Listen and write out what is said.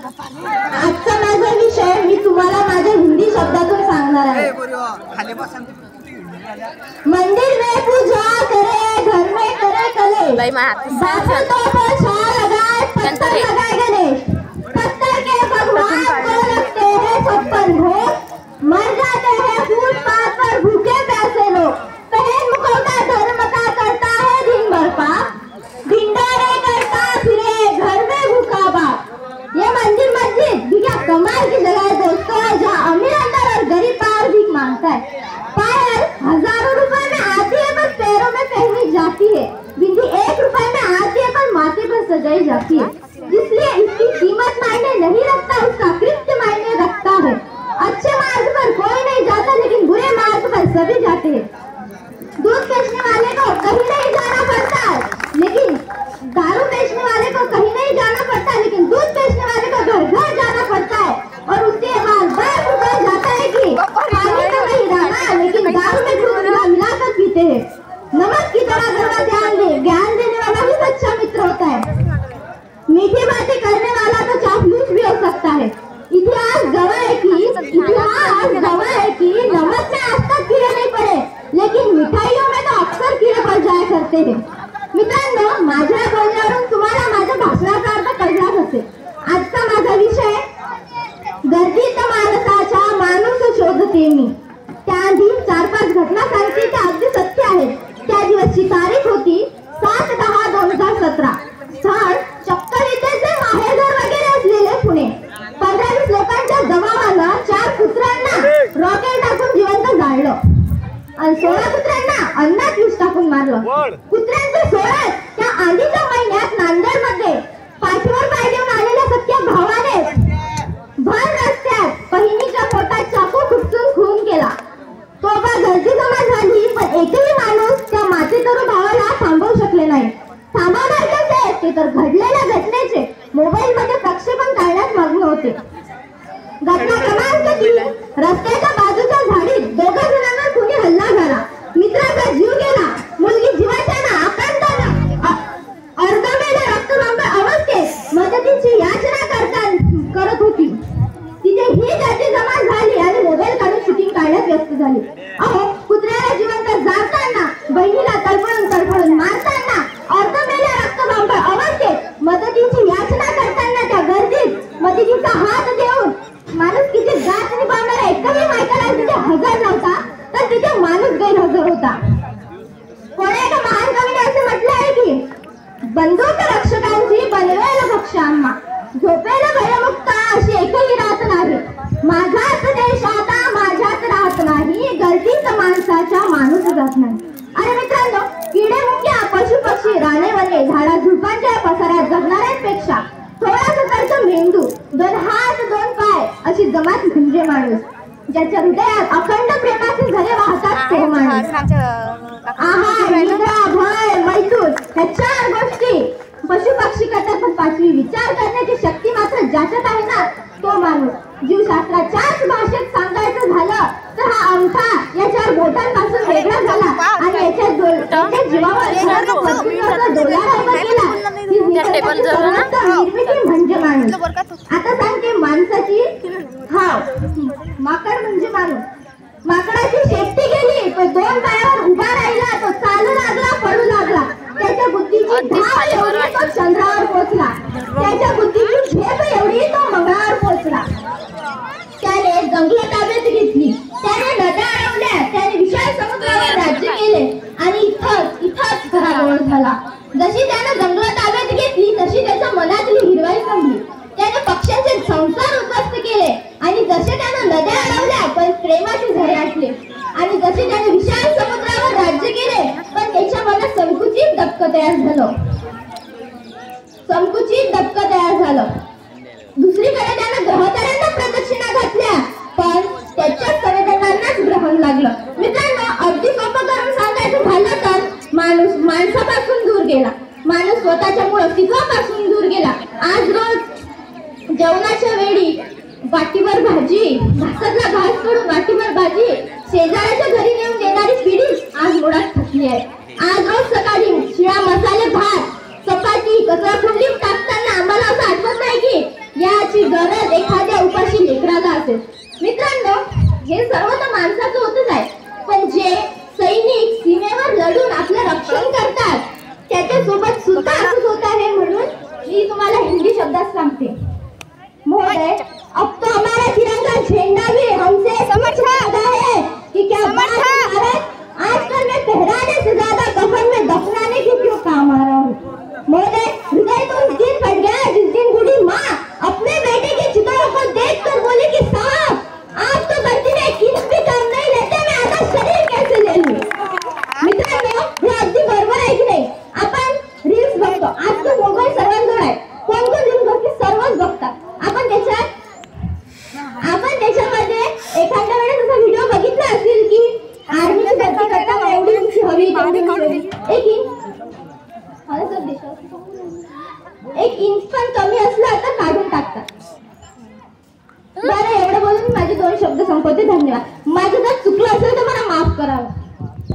आजचा माझा विषय मी तुम्हाला माझ्या हिंदी शब्दातून सांगणार आहे। मंदिर में पूजा करे, घर में करे कले, बातों पर छाल लगाए, पत्थर लगाए गणेश, पत्थर के भगवान को लगते हैं 56 भोग, मर जाते हैं फुटपाथ पर भूखे पैसे लोग, पहन मुखौटा धर्म का करता है दिन भर पाप, भिंडारे करता फिरे घर में भूखा बाप। ये मंदिर मस्जिद भी क्या कमाल की जगह है दोस्तों, जहाँ अमीर अंदर और गरीब बाहर भीख मांगता है। पायल हजारों रुपए में आती है पर पैरों में पहनी जाती है, बिंदी 1 रुपए में आती है पर माथे पर सजाई जाती है, इसलिए इसकी कीमत मायने नहीं रखता, उसका कृत्य मायने रखता है। अच्छे मार्ग पर कोई नहीं जाता लेकिन बुरे मार्ग पर सभी जाते हैं। दूध बेचने वाले को कहीं नहीं जाना पड़ता लेकिन दारू बेचने वाले को कहीं नहीं जाना पड़ता, लेकिन दूध बेचने वाले को घर घर जाना पड़ता है और उसके बाद बार बार जाता है कि पानी तो नहीं डाला लेकिन दारू में दूध मिलाकर पीते हैं। नमक की तरह जरा ध्यान दे, ज्ञान देने वाला भी सच्चा मित्र होता है। मीठी बातें करने वाला तो चापलूस भी हो सकता है। इतिहास गवाह है कि नमक में आज तक कीड़े नहीं पड़े, लेकिन मिठाइयों में तो अक्सर कीड़े पड़ जाया करते हैं। मित्रांनो, माझ्या बोलण्यावरून तुम्हाला माझ्या भाषणाचा अर्थ कळलाच असेल। आजचा माझा विषय गर्दीत माणसाचा माणूस शोधते मी। त्याआधी 4-5 घटना सांगते, त्या अगदी सत्य आहेत। त्या दिवसची तारीख होती 7/10/2017। स्थळ चक्क इथेच माहेरघर वगैरे असलेले पुणे। 15-20 लोकांच्या जमावानं 4 कुत्र्यांना रॉकेट टाकून जिवंत जाळलं आणि 16 कुत्र्यांना अन्नात विष टाकून मारलं। कुत्र्यांचे 16 त्या आधीच्या महिन्यात नांदेडमध्ये पाठीवर पाय देऊन आलेल्या सख्या भावाने भर रस्त्यात बहिणीच्या पोटात चाकू खुपसून खून केला। तो बा गर्दी जमा झाली पण एकही माणूस त्या मातेतरू भावाला थांबवू शकले नाही। थांबवणार कसे ते तर घडलेल्या घटनेचे मोबाईल मध्ये प्रक्षेपण करण्यात मग्न होते। घटना क्रमांक 3, रस्त्याच्या बाजूच्या झाडीत 2 जणांवर कुणी हल्ला झाला। मित्राचा जीव गेला, मुलगी जीवाच्या आकांताने अर्धमेल्या रक्तबांब अवस्थेत मदतीची याचना करत होती। तिथे ही गर्दी जमा झाली आणि मोबाईल काढून शूटिंग काढण्यात व्यस्त झाली। अहो, कुत्र्याला जिवंत जाळताना, बहिणीला तडफडून मारताना, अर्धमेल्या रक्तबांब अवस्थेत मदतीची याचना करताना त्या गर्दीत मदतीचा हात देऊन माणूस किती जात निभावणारा एकही मायकाला तिथे हजर नव्हता, तर तिथे माणूस गैरहजर होता। कोणी एका महान कवीने असे म्हटले आहे की बंदूक रक्षकांची बनवेल भक्ष आम्हा, झोपेला भयमुक्त अशी एकही रात नाही, माझाच देश आता माझ्यात राहत नाही, गर्दीत माणसाच्या माणूस जात नाही। आणि मित्रांनो, किडे मुंग्या पशु पक्षी रानेवने झाडा झुडपांच्या पसाऱ्यात जगणाऱ्यांपेक्षा थोडासा खर्च मेंदू, 2 हात 2 पाय अशी जमात म्हणजे माणूस, ज्याच्या हृदयात अखंड प्रेमाचे झरे वाहतात तो माणूस। आहार, निद्रा, भय, मैथून ह्या 4 गोष्टी पशु पक्षी करतात, पण 5वी विचार करण्याची शक्ती मात्र ज्याच्यात आहे ना तो माणूस। जीवशास्त्राच्याच भाषेत सांगायचं झालं तर हा अंगठा या 4 बोटांपासून वेगळा झाला आणि याच्या जीवावर निर्मिती म्हणजे माणूस। आता सांगते माणसाची हाव। माकड म्हणजे माणूस। माकडाची शेपटी गेली तो 2 पायावर उभा राहिला, तो चालू लागला, पळू लागला, त्याच्या बुद्धीची धार एवढी तो चंद्रावर पोहोचला, त्याच्या बुद्धीची झेप एवढी तो मंगळावर पोहोचला। त्याने जंगलं ताब्यात घेतली, त्याने नद्या अडवल्या, त्याने विशाल समुद्रावर राज्य केले आणि इथंच घराजवळ झाला। जशी त्याने जंगलं ताब्यात घेतली तशी त्याच्या मनातली हिरवाई संपली, त्याने पक्ष्यांचे संसार उद्ध्वस्त केले आणि जसे त्याने नद्या अडवल्या पण प्रेमाचे झरे आटले आणि जसे त्याने विशाल समुद्रावर राज्य केले पण त्याच्या मनात संकुचित डबकं तयार झालं। दुसरीकडे त्याने ग्रहताऱ्यांना प्रदक्षिणा घातल्या पण त्याच्याच संवेदनांनाच ग्रहण लागलं। मित्रांनो, अगदी सोपं करून सांगायचं झालं तर माणूस माणसापासून दूर गेला, माणूस स्वतःच्या मूळ अस्तित्वापासून दूर गेला। आज रोज जेवणाच्या वेळी वाटीवर भाजी, घासातला घास करून वाटीवर भाजी शेजाऱ्याच्या घरी नेऊन देणारी पिढी आज मुळात थकली आहे। आज रोज सकाळी शिळा मसाले भात चपाती कचरा कुंडीत टाकताना आम्हाला असं आठवत नाही की याची असेल. मित्रांनो, हे सर्व तर माणसाचं होतच आहे, पण जे सैनिक सीमेवर लढून आपलं रक्षण करतात त्याच्यासोबत सुद्धा असंच होत आहे. म्हणून मी तुम्हाला हिंदी शब्दात सांगते. महोदय, अब तो हमारा तिरंगा झंडा भी हमसे पूछता है कि क्या भारत आजकल मैं पहराने से ज्यादा कफन में दफनाने के क्यों काम आ रहा हूँ. महोदय, हृदय तो उस दिन फट गया जिस दिन बूढ़ी माँ अपने बेटे की चिताओं को देखकर बोली कि साहब, आप तो बच्चे में एक इंच भी कम नहीं लेते, मैं आधा शरीर कैसे ले लूं. मित्रांनो, हे अगदी बरोबर आहे की नाही. आपण रील्स बघतो. आज तो मोबाईल सर्वांजवळ आहे. कोण कोण रील्स बघते? सर्वच बघतात. आपण त्याच्यामध्ये एखाद्या वेळेस असा व्हिडिओ बघितला असेल की आर्मीची भरती करताना एवढी उंची हवी, एक इंच पण कमी असला तर काढून टाकतात. बरं, एवढं बोलून माझे 2 शब्द संपवते. धन्यवाद.